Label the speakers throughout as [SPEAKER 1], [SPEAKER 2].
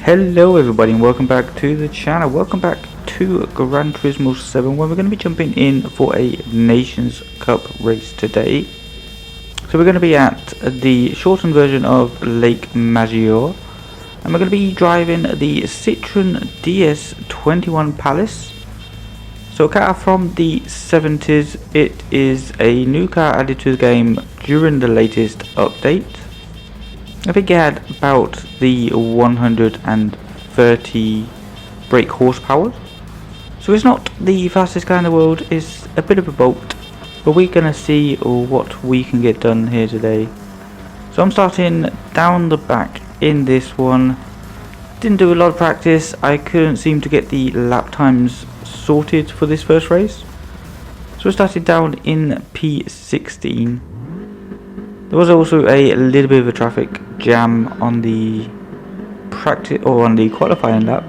[SPEAKER 1] Hello everybody and welcome back to the channel. Welcome back to Gran Turismo 7 where we're going to be jumping in for a Nations Cup race today. So we're going to be at the shortened version of Lake Maggiore and we're going to be driving the Citroen DS21 Pallas. So a car from the 70s. It is a new car added to the game during the latest update. I think it had about the 130 brake horsepower, so it's not the fastest car in the world. It's a bit of a boat, but we're gonna see what we can get done here today. So I'm starting down the back in this one. Didn't do a lot of practice. I couldn't seem to get the lap times sorted for this first race, so I started down in P16. There was also a little bit of a traffic jam on the practice or on the qualifying lap,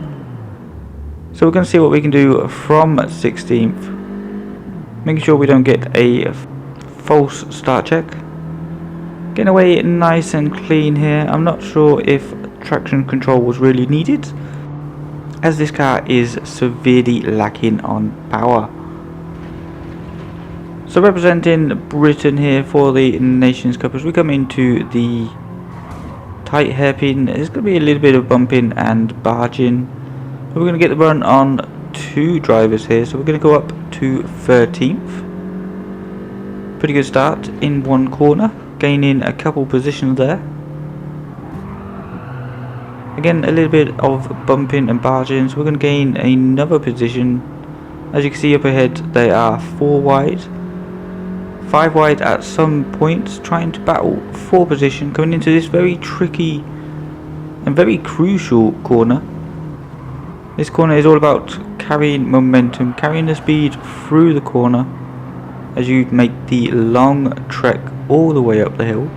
[SPEAKER 1] so we're going to see what we can do from 16th, making sure we don't get a false start check. Getting away nice and clean here. I'm not sure if traction control was really needed, as this car is severely lacking on power. So representing Britain here for the Nations Cup, as we come into the tight hairpin, there's going to be a little bit of bumping and barging. We're going to get the run on two drivers here, so we're going to go up to 13th. Pretty good start in one corner, gaining a couple positions there. Again, a little bit of bumping and barging, so we're going to gain another position. As you can see up ahead, they are 4 wide. 5 wide at some points, trying to battle for position, coming into this very tricky and very crucial corner. This corner is all about carrying momentum, carrying the speed through the corner as you make the long trek all the way up the hill.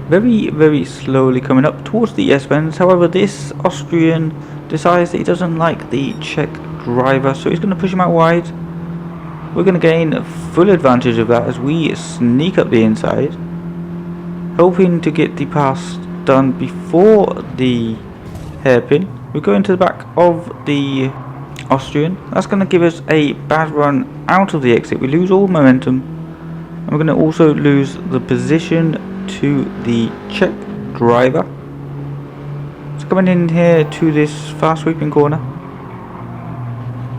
[SPEAKER 1] Very slowly coming up towards the S-bends. However, this Austrian decides that he doesn't like the Czech driver, so he's going to push him out wide. We're going to gain full advantage of that as we sneak up the inside, hoping to get the pass done before the hairpin. We're going to the back of the Austrian. That's going to give us a bad run out of the exit. We lose all momentum, and we're going to also lose the position to the Czech driver. So coming in here to this fast sweeping corner.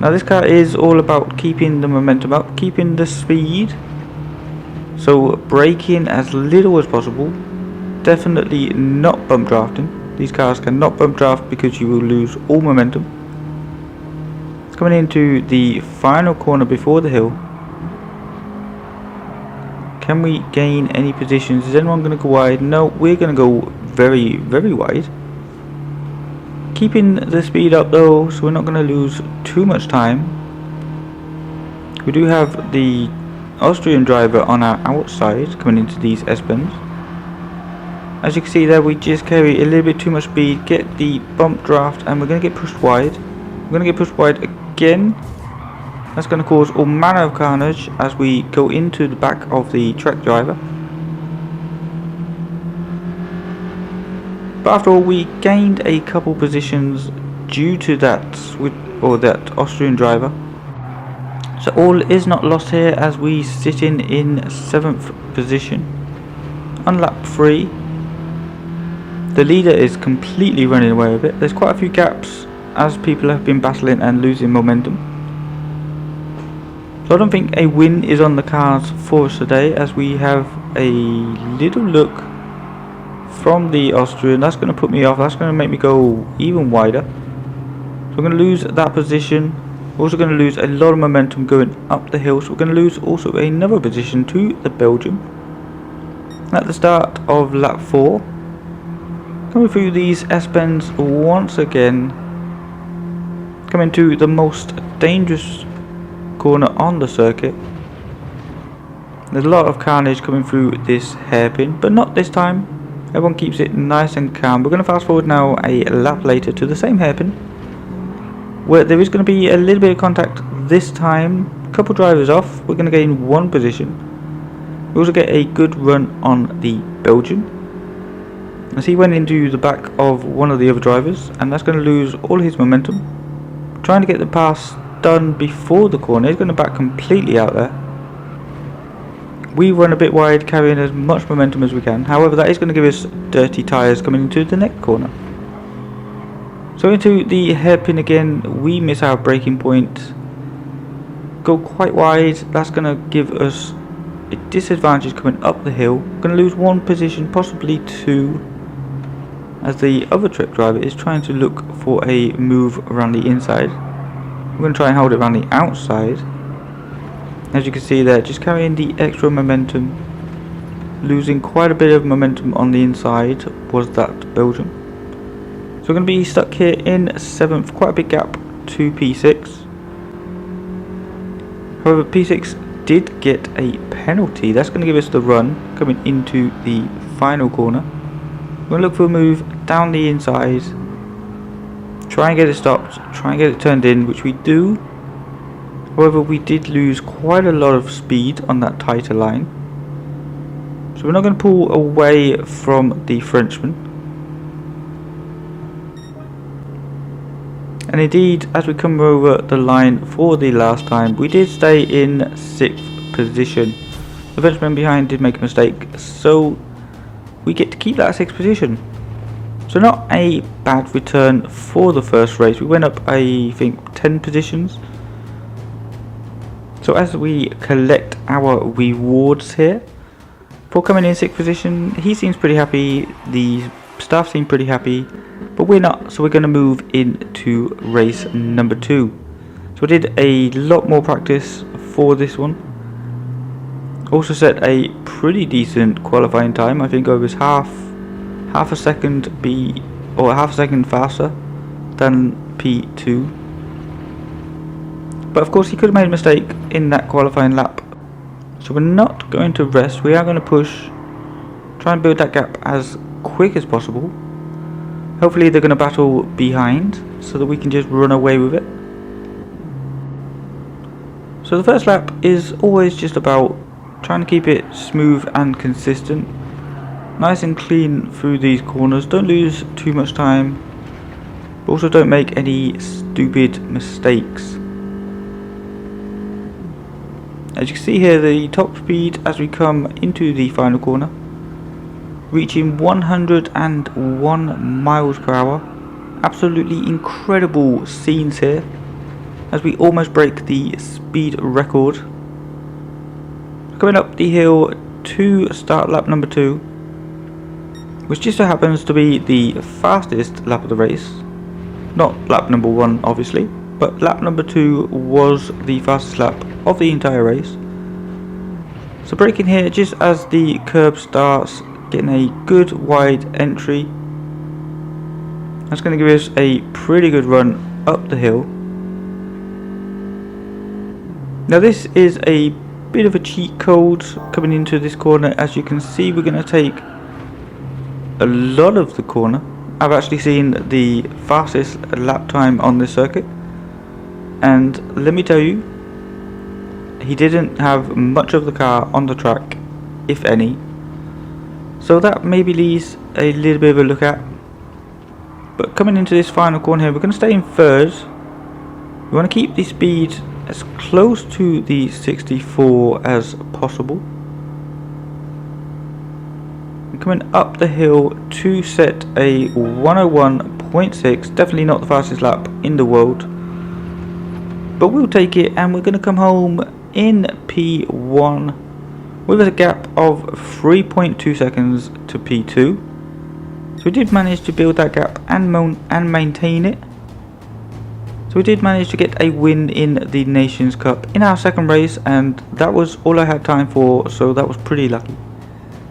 [SPEAKER 1] Now this car is all about keeping the momentum up, keeping the speed, so braking as little as possible, definitely not bump drafting. These cars cannot bump draft because you will lose all momentum. It's coming into the final corner before the hill. Can we gain any positions? Is anyone going to go wide? No, we're going to go very wide. Keeping the speed up though, so we're not going to lose too much time. We do have the Austrian driver on our outside coming into these S-bends. As you can see there, we just carry a little bit too much speed, get the bump draft, and we're going to get pushed wide. We're going to get pushed wide again. That's going to cause all manner of carnage as we go into the back of the Czech driver. But after all, we gained a couple positions due to that Austrian driver. So all is not lost here as we sit in 7th position on lap 3. The leader is completely running away with it. There's quite a few gaps as people have been battling and losing momentum. So I don't think a win is on the cards for us today, as we have a little look from the Austrian. That's going to put me off. That's going to make me go even wider. So we're going to lose that position. We're also going to lose a lot of momentum going up the hill. So we're going to lose also another position to the Belgian at the start of lap 4. Coming through these S-bends once again. Coming to the most dangerous corner on the circuit. There's a lot of carnage coming through this hairpin, but not this time. Everyone keeps it nice and calm. We're going to fast forward now a lap later to the same hairpin, where there is going to be a little bit of contact this time. A couple drivers off. We're going to gain one position. We also get a good run on the Belgian. as he went into the back of one of the other drivers, and that's going to lose all his momentum. Trying to get the pass done before the corner. He's going to back completely out there. We run a bit wide, carrying as much momentum as we can. However, that is going to give us dirty tyres coming into the next corner. So into the hairpin again, we miss our braking point. Go quite wide. That's going to give us a disadvantage coming up the hill. Going to lose one position, possibly two, as the other truck driver is trying to look for a move around the inside. We're going to try and hold it around the outside. As you can see there, just carrying the extra momentum, losing quite a bit of momentum on the inside was that Belgium. So we're going to be stuck here in 7th, quite a big gap to P6. However, P6 did get a penalty. That's going to give us the run coming into the final corner. We're going to look for a move down the inside, try and get it stopped, try and get it turned in, which we do. However, we did lose quite a lot of speed on that tighter line. So we're not going to pull away from the Frenchman. And indeed, as we come over the line for the last time, we did stay in 6th position. The Frenchman behind did make a mistake, so we get to keep that 6th position. So not a bad return for the first race. We went up, I think, 10 positions. So as we collect our rewards here, for coming in 6th position, he seems pretty happy, the staff seem pretty happy, but we're not, so we're going to move into race number 2. So we did a lot more practice for this one. Also set a pretty decent qualifying time. I think I was half a second faster than P2. But of course he could have made a mistake in that qualifying lap. So we're not going to rest, we are going to push, try and build that gap as quick as possible. Hopefully they're going to battle behind so that we can just run away with it. So the first lap is always just about trying to keep it smooth and consistent. Nice and clean through these corners, don't lose too much time, but also don't make any stupid mistakes. As you can see here, the top speed as we come into the final corner, reaching 101 miles per hour. Absolutely incredible scenes here as we almost break the speed record. Coming up the hill to start lap number 2, which just so happens to be the fastest lap of the race. Not lap number 1 obviously, but lap number 2 was the fastest lap of the entire race. So braking here just as the curb starts, getting a good wide entry. That's going to give us a pretty good run up the hill. Now this is a bit of a cheat code coming into this corner. As you can see, we're going to take a lot of the corner. I've actually seen the fastest lap time on this circuit, and let me tell you, he didn't have much of the car on the track, if any. So that maybe leaves a little bit of a look at. But coming into this final corner here, we're going to stay in 3rd. We want to keep the speed as close to the 64 as possible. And coming up the hill to set a 101.6, definitely not the fastest lap in the world, but we'll take it, and we're going to come home in P1 with a gap of 3.2 seconds to P2. So we did manage to build that gap and maintain it. So we did manage to get a win in the Nations Cup in our second race, and that was all I had time for, so that was pretty lucky.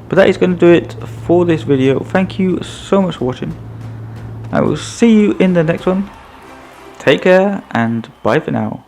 [SPEAKER 1] But that is going to do it for this video. Thank you so much for watching. I will see you in the next one. Take care and bye for now.